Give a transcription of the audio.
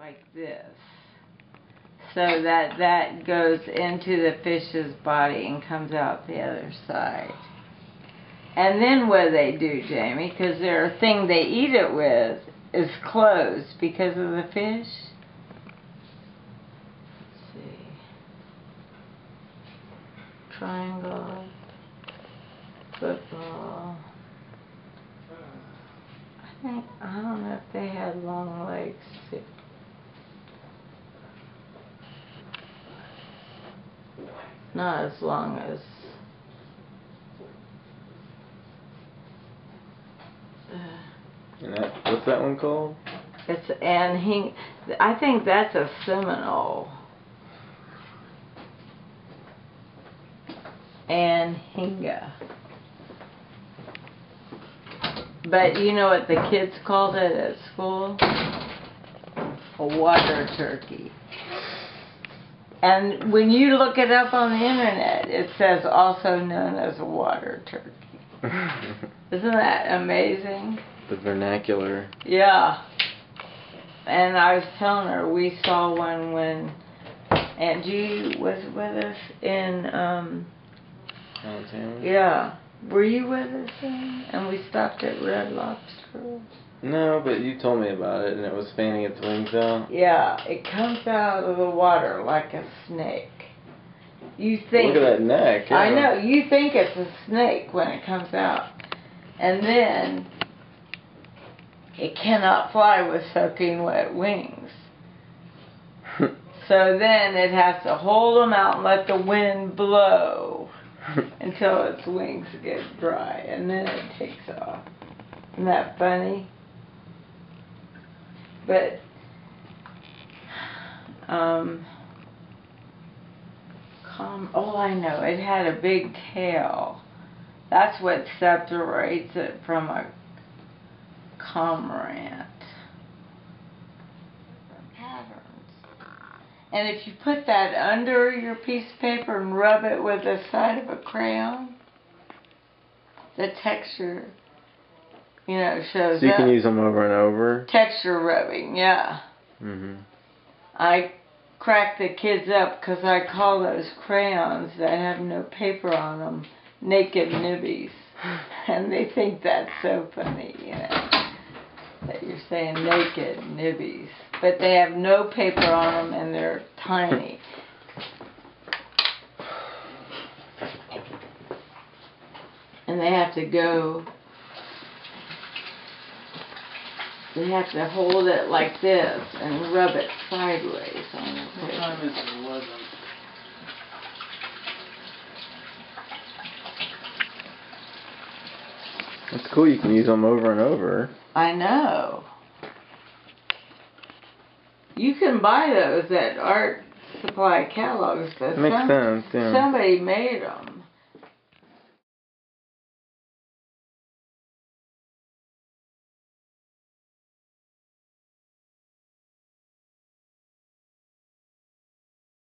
like this, so that goes into the fish's body and comes out the other side. And then what do they do, Jamie? Because their thing they eat it with is closed because of the fish. Let's see. Triangle. Football. I don't know if they had long legs too. Not as long as and what's that one called? it's I think that's a Seminole. Anhinga. But you know what the kids called it at school? A water turkey. And when you look it up on the internet, it says also known as a water turkey. Isn't that amazing? The vernacular. Yeah. And I was telling her we saw one when Aunt G was with us in Montana? Yeah. Were you with us then? And we stopped at Red Lobster? No, but you told me about it, and it was fanning its wings out. Yeah, it comes out of the water like a snake. You think... Look at that neck. Yeah. I know. You think it's a snake when it comes out. And then it cannot fly with soaking wet wings. So then it has to hold them out and let the wind blow until its wings get dry, and then it takes off. Isn't that funny? But oh, I know, it had a big tail. That's what separates it from a cormorant. Patterns. And if you put that under your piece of paper and rub it with the side of a crayon, the texture, you know, shows up. So you can use them over and over? Texture rubbing, yeah. I crack the kids up because I call those crayons that have no paper on them naked nibbies. And they think that's so funny, you know, that you're saying naked nibbies. But they have no paper on them and they're tiny. And they have to go, they have to hold it like this and rub it sideways on the paper. What time is it? 11. That's cool, you can use them over and over. I know. You can buy those at art supply catalogs. Makes sense, yeah. Somebody made them.